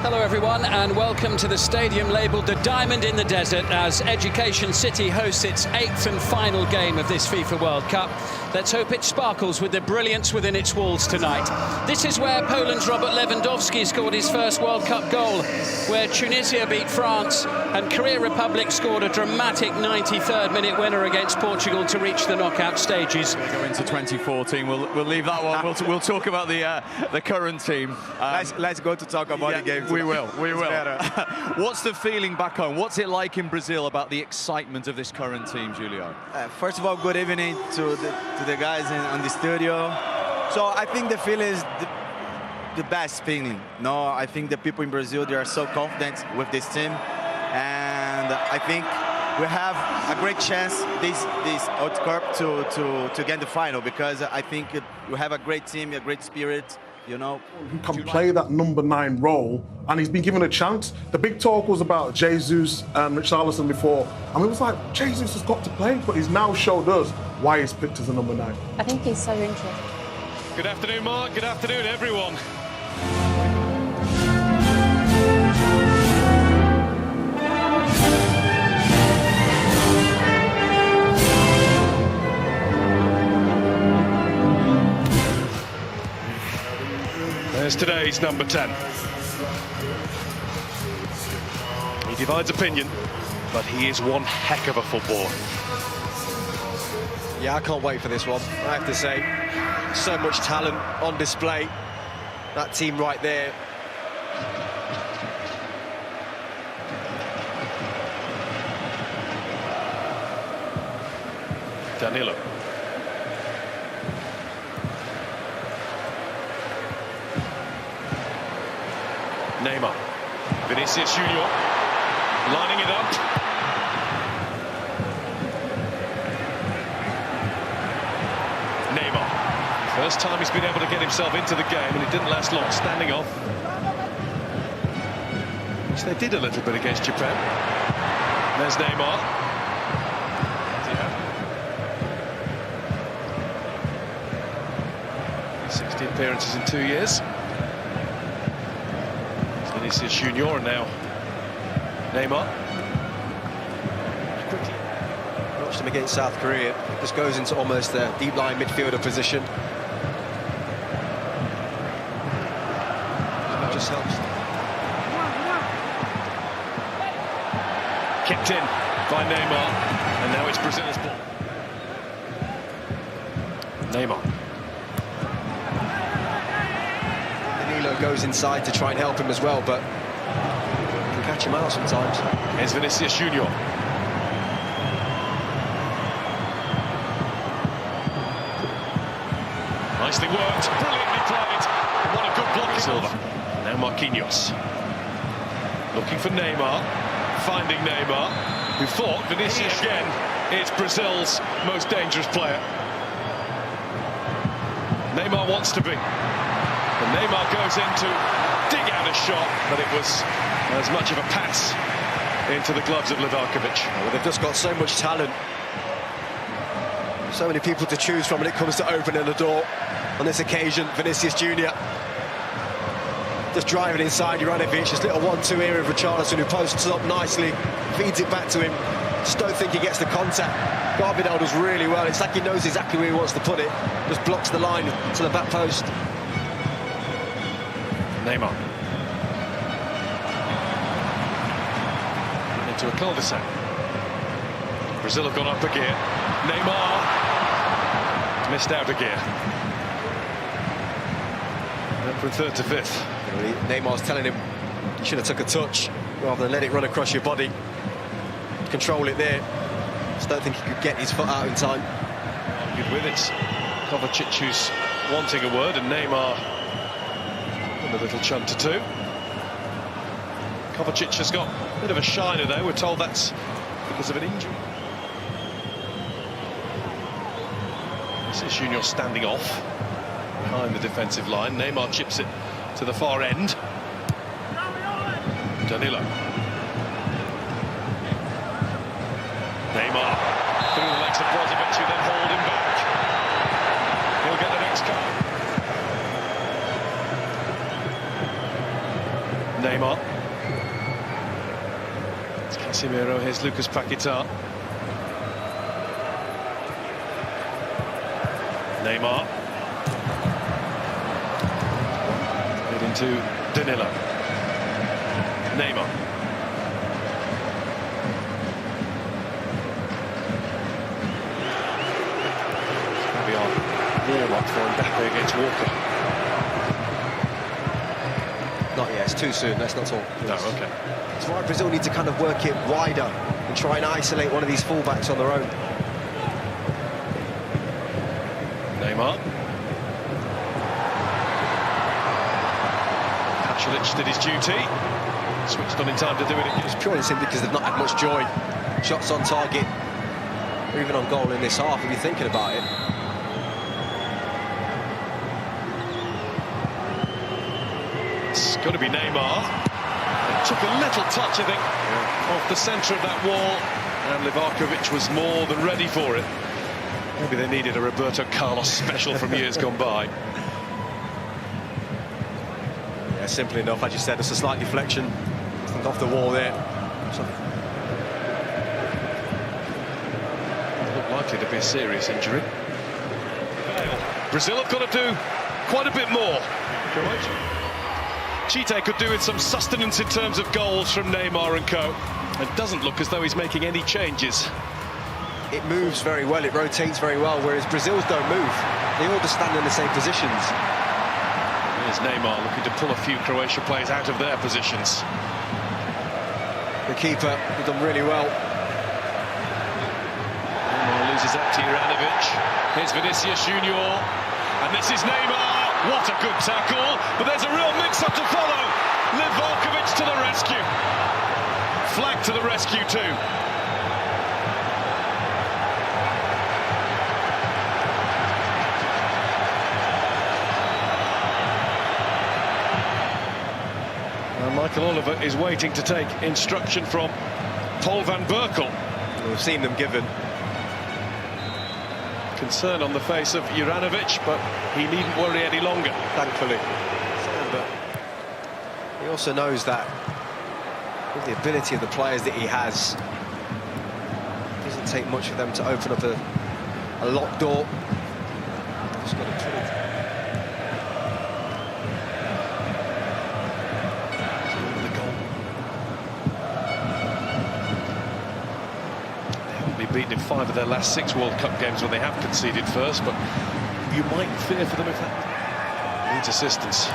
Hello everyone and welcome to the stadium labelled the Diamond in the Desert as Education City hosts its 8th and final game of this FIFA World Cup. Let's hope it sparkles with the brilliance within its walls tonight. This is where Poland's Robert Lewandowski scored his first World Cup goal, where Tunisia beat France and Korea Republic scored a dramatic 93rd minute winner against Portugal to reach the knockout stages. We go into 2014, we'll leave that one. We'll talk about the current team. Let's go to talk about the game. We will. What's the feeling back home? What's it like in Brazil about the excitement of this current team, Julio? First of all, good evening to the guys on the studio. So I think the feeling is the best feeling. No, I think the people in Brazil, they are so confident with this team, and I think we have a great chance this World Cup to get the final, because I think we have a great team, a great spirit. You know, who can play that number 9 role, and he's been given a chance. The big talk was about Jesus and Richarlison before, and it was like, Jesus has got to play, but he's now showed us why he's picked as a number 9. I think he's so interesting. Good afternoon, Mark. Good afternoon, everyone. There's today's number 10. He divides opinion, but he is one heck of a footballer. Yeah, I can't wait for this one, I have to say. So much talent on display. That team right there. Danilo. Neymar, Vinicius Junior, lining it up. Neymar, first time he's been able to get himself into the game, and it didn't last long, standing off. Which they did a little bit against Japan. There's Neymar. Yeah. 60 appearances in 2 years. Vinicius Junior, and now Neymar. Quickly watched him against South Korea. Just goes into almost a deep line midfielder position. That just helps. Kept in by Neymar, and now it's Brazil's ball. Neymar. Goes inside to try and help him as well, but can catch him out sometimes. Here's Vinicius Junior. Nicely worked, brilliantly played. What a good block. Silva. Now Marquinhos. Looking for Neymar, finding Neymar, who thought Vinicius again. It's Brazil's most dangerous player. Neymar wants to be. And Neymar goes in to dig out a shot, but it was as much of a pass into the gloves of Livakovic. Well, they've just got so much talent. So many people to choose from when it comes to opening the door. On this occasion, Vinicius Junior. Just driving inside Juranovic, this little 1-2 here of Richarlison, who posts up nicely, feeds it back to him. Just don't think he gets the contact. Garbinell does really well. It's like he knows exactly where he wants to put it. Just blocks the line to the back post. Neymar. Into a cul-de-sac. Brazil have gone up a gear. Neymar missed out a gear. Went from 3rd to 5th. Neymar's telling him you should have took a touch rather than let it run across your body. Control it there. Just don't think he could get his foot out in time. Good with it. Kovacic who's wanting a word, and Neymar a little chunt to 2. Kovacic has got a bit of a shiner though. We're told that's because of an injury. This is Junior standing off behind the defensive line. Neymar chips it to the far end. Danilo. Neymar through the legs of Brozovic, who then hold him back. He'll get the next card. Neymar. It's Casemiro, here's Lucas Paquetá. Neymar. Played into Danilo. Neymar. Maybe our warm-up for Mbappe against Walker. Not yet, it's too soon, let's not talk. No, okay. That's why Brazil need to kind of work it wider and try and isolate one of these fullbacks on their own. Neymar. Pacilic did his duty. Switched on in time to do it. It's purely simply because they've not had much joy. Shots on target, or even on goal in this half, if you're thinking about it. It's going to be Neymar. It took a little touch, I think, off the centre of that wall, and Livakovic was more than ready for it. Maybe they needed a Roberto Carlos special from years gone by. Yeah, simple enough, as you said, it's a slight deflection. I think off the wall there. So Looked likely to be a serious injury. Brazil have got to do quite a bit more. Chite could do with some sustenance in terms of goals from Neymar and co. It doesn't look as though he's making any changes. it moves very well, it rotates very well, whereas Brazil's don't move. They all just stand in the same positions. There's Neymar looking to pull a few Croatia players out of their positions. The keeper, he's done really well. Neymar loses that to Juranovic. Here's Vinicius Junior. And this is Neymar. What a good tackle. But there's a real mix-up to follow. Livakovic to the rescue. Flag to the rescue too. Michael Oliver is waiting to take instruction from Paul van Berkel. We've seen them given. Concern on the face of Juranovic, but he needn't worry any longer, thankfully. But he also knows that with the ability of the players that he has, it doesn't take much for them to open up a locked door. Just got to put it. Beaten in 5 of their last 6 World Cup games when they have conceded first, but you might fear for them if that needs assistance.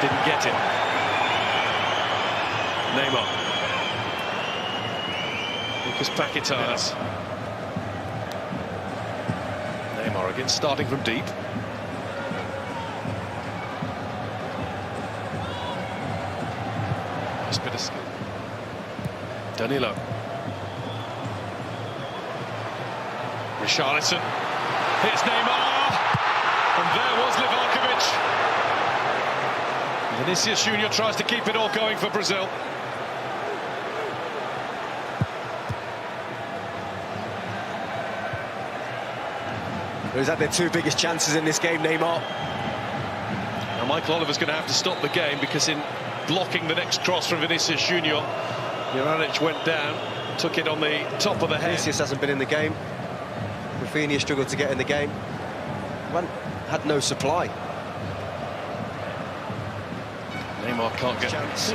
Didn't get it. Neymar. Lucas Paquetá. Neymar again, starting from deep. Just a bit of skill. Danilo. Richarlison, here's Neymar, and there was Livakovic. Vinicius Junior tries to keep it all going for Brazil. He's had their 2 biggest chances in this game, Neymar. Now Michael Oliver's going to have to stop the game because in blocking the next cross from Vinicius Junior, Juranovic went down, took it on the top of the head. Vinicius hasn't been in the game. Rafinha struggled to get in the game. Had no supply. Neymar can't get chance.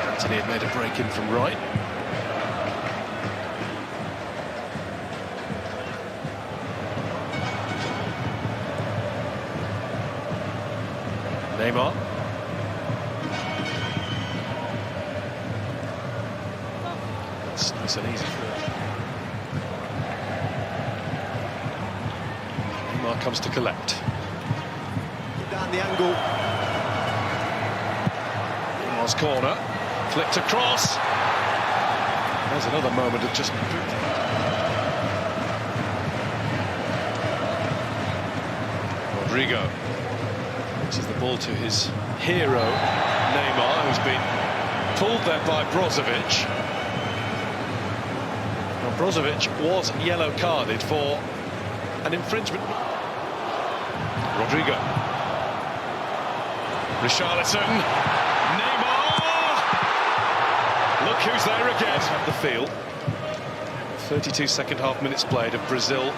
Anthony had made a break in from right. Neymar. It's an easy throw. Neymar comes to collect. Down the angle. Neymar's corner. Flicked across. There's another moment of just... Rodrigo. Reaches the ball to his hero, Neymar, who's been pulled there by Brozovic. Brozovic was yellow carded for an infringement. Rodrigo. Richarlison. Neymar! Look who's there again. Have the field. 32 second half minutes played of Brazil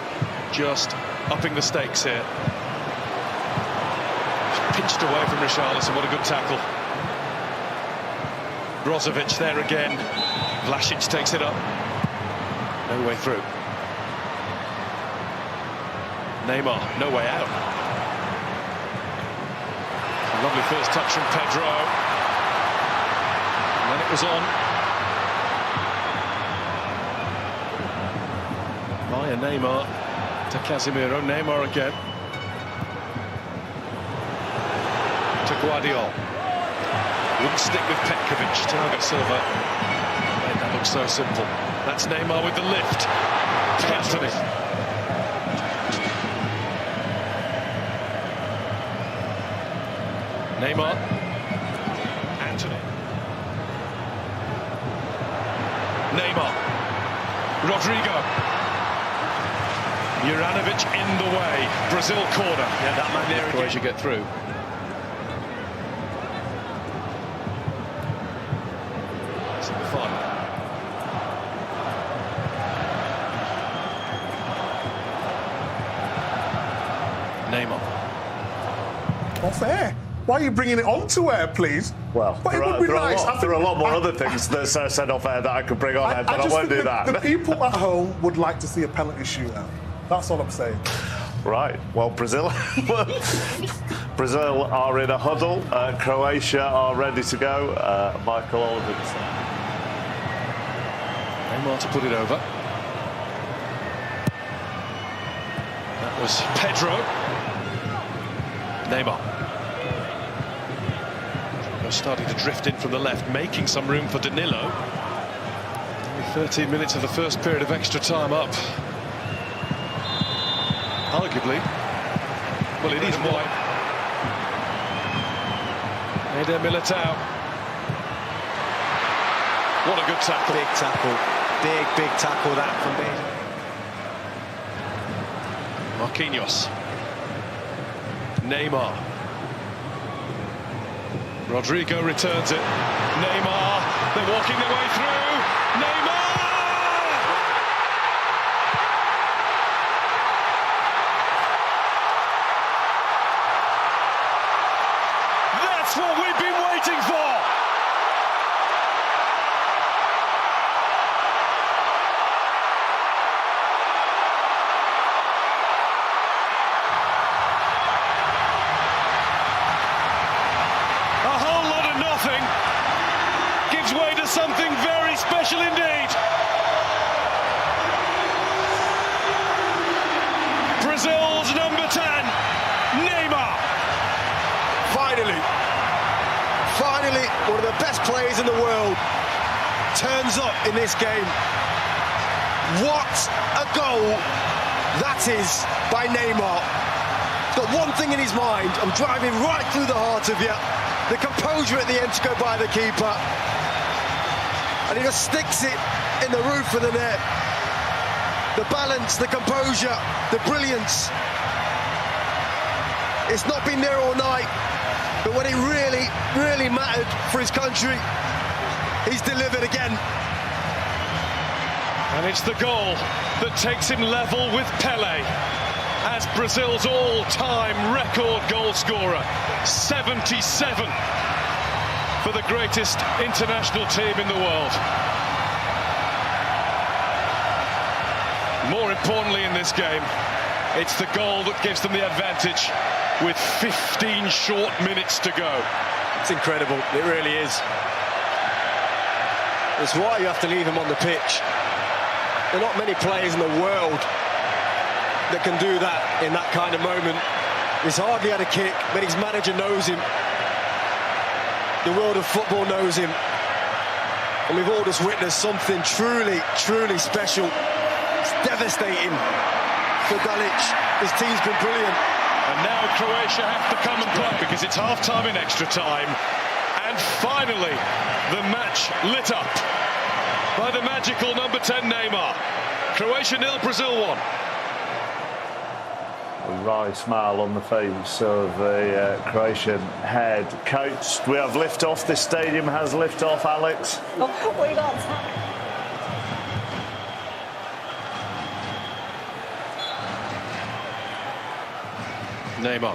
just upping the stakes here. Pinched away from Richarlison. What a good tackle. Brozovic there again. Vlasic takes it up. No way through. Neymar, no way out. Lovely first touch from Pedro. And then it was on. Via Neymar to Casemiro. Neymar again. To Guardiola. Wouldn't stick with Petkovic. Thiago Silva made that look so simple. That's Neymar with the lift. To Anthony. Neymar. Anthony. Neymar. Rodrigo. Juranovic in the way. Brazil corner. Yeah, that man there again. Croatia get through. It's in the fun. Neymar. Not fair. Why are you bringing it on to air, please? Well, there are a lot more other things that are said off air that I could bring on air, but I won't do that. The people at home would like to see a penalty shootout. That's all I'm saying. Right. Well, Brazil are in a huddle. Croatia are ready to go. Michael Oliver's. Neymar to put it over. That was Pedro. Neymar. Starting to drift in from the left, making some room for Danilo. Only 13 minutes of the first period of extra time up. Arguably. Well, it is wide. Eder Militao. What a good tackle. Big tackle. Big tackle that from me. Marquinhos. Neymar. Rodrigo returns it. Neymar, they're walking their way through. Neymar! That's what we've been waiting for! Gives way to something very special indeed. Brazil's number 10, Neymar. Finally, one of the best players in the world turns up in this game. What a goal that is by Neymar. He's got one thing in his mind. I'm driving right through the heart of you. The composure at the end to go by the keeper. And he just sticks it in the roof of the net. The balance, the composure, the brilliance. It's not been there all night, but when it really, really mattered for his country, he's delivered again. And it's the goal that takes him level with Pelé as Brazil's all-time record goal scorer. 77 for the greatest international team in the world. More importantly in this game, it's the goal that gives them the advantage with 15 short minutes to go. It's incredible, it really is. It's why you have to leave him on the pitch. There are not many players in the world that can do that in that kind of moment. He's hardly had a kick, but his manager knows him. The world of football knows him. And we've all just witnessed something truly, truly special. It's devastating for Dalic. His team's been brilliant. And now Croatia have to come and play because it's half-time in extra time. And finally, the match lit up by the magical number 10 Neymar. Croatia 0, Brazil 1. A wry smile on the face of the Croatian head coach. We have lift-off. This stadium has lift-off, Alex. Oh, we got that. Neymar.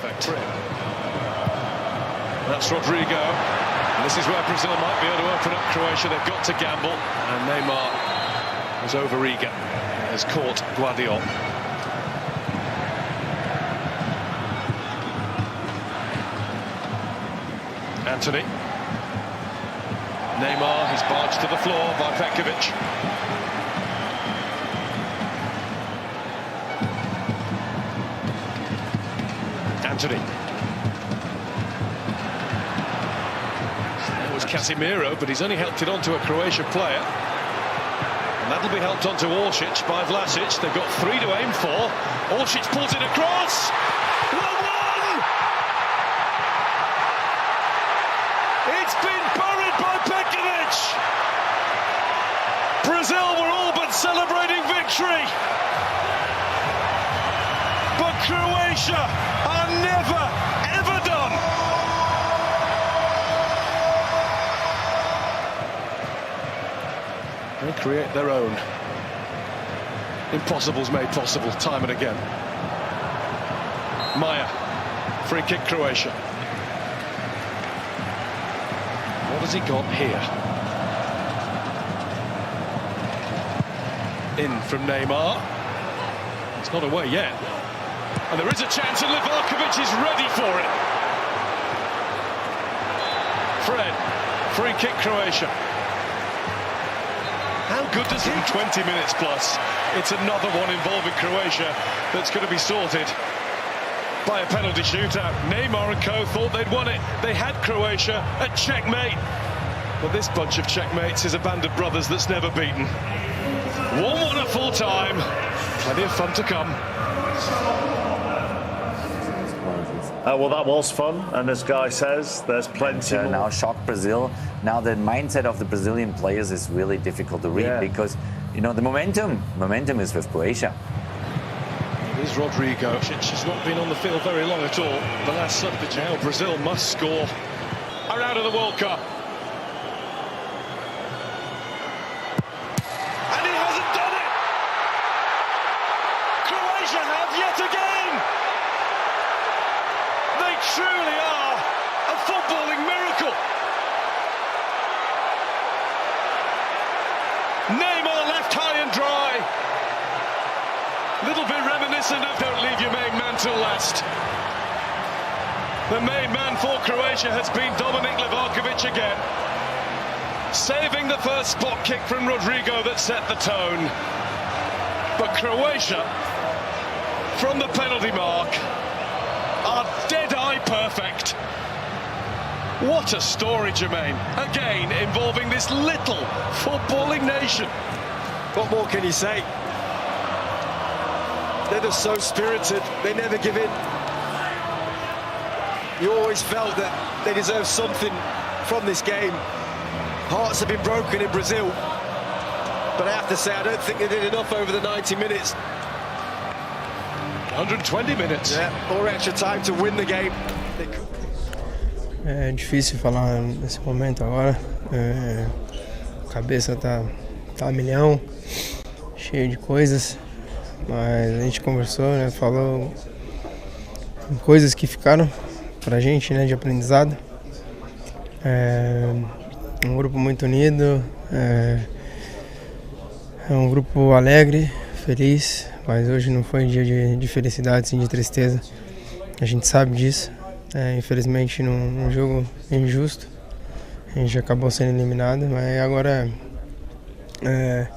Perfect. That's Rodrigo. And this is where Brazil might be able to open up Croatia. They've got to gamble. And Neymar was overeager. Has caught Guardiola. Anthony. Neymar, he's barged to the floor by Petkovic. Anthony. That was Casemiro, but he's only helped it onto a Croatia player. And that'll be helped onto Oršić by Vlasic. They've got 3 to aim for. Oršić pulls it across. 1-1! It's been buried by Petkovic. Brazil were all but celebrating victory. But Croatia are never, ever done. They create their own. Impossible's made possible time and again. Maya, free kick Croatia. What has he got here? In from Neymar. It's not away yet. And there is a chance, and Livakovic is ready for it. Fred, free kick Croatia. How good does he? 20 minutes plus. It's another one involving Croatia that's going to be sorted by a penalty shootout. Neymar and co thought they'd won it. They had Croatia at checkmate. But this bunch of checkmates is a band of brothers that's never beaten. 1-1 at full time. Plenty of fun to come. Well, that was fun, and this guy says there's plenty more. Now shocked Brazil. Now the mindset of the Brazilian players is really difficult to read because, you know, the momentum is with Croatia. Here's Rodrigo. She's not been on the field very long at all. The last substitute. Now Brazil must score. Are out of the World Cup. And he hasn't done it! Croatia have yet again! They truly are a footballing miracle. Neymar left high and dry. Little bit reminiscent of don't leave your main man till last. The main man for Croatia has been Dominic Livakovic again. Saving the first spot kick from Rodrigo that set the tone. But Croatia, from the penalty mark, are dead-eye perfect. What a story, Jermaine. Again, involving this little footballing nation. What more can you say? They're just so spirited. They never give in. You always felt that they deserved something from this game. Hearts have been broken in Brazil. But I have to say, I don't think they did enough over the 90 minutes. 120 minutes. Yeah, or extra time to win the game. É difícil falar nesse momento agora. A cabeça tá a milhão, cheia de coisas. Mas a gente conversou, né? Falou coisas que ficaram pra gente, né? De aprendizado. Um grupo muito unido. É um grupo alegre, feliz. Mas hoje não foi um dia de felicidade, sim de tristeza. A gente sabe disso. Infelizmente num jogo injusto. A gente acabou sendo eliminado, mas agora é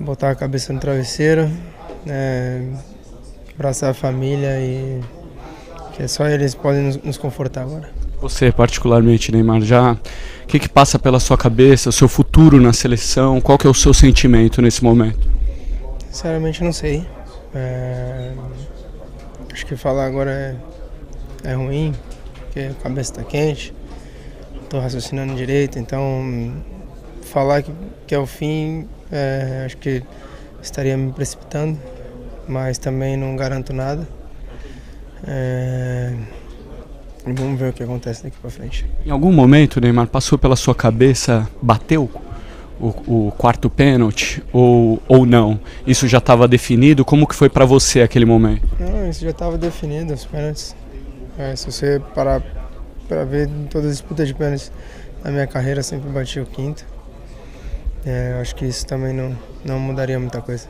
botar a cabeça no travesseiro, abraçar a família e que só eles podem nos confortar agora. Você particularmente, Neymar, o que passa pela sua cabeça, o seu futuro na seleção, qual que é o seu sentimento nesse momento? Sinceramente não sei. Acho que falar agora é ruim, porque a cabeça está quente, estou raciocinando direito, então falar que é o fim, acho que estaria me precipitando, mas também não garanto nada. Vamos ver o que acontece daqui para frente. Em algum momento, Neymar, passou pela sua cabeça, bateu o quarto pênalti ou não? Isso já estava definido? Como que foi para você aquele momento? Não, isso já estava definido, os pênaltis. Se você parar para ver todas as disputas de pênaltis na minha carreira, sempre bati o quinto. Acho que isso também não mudaria muita coisa.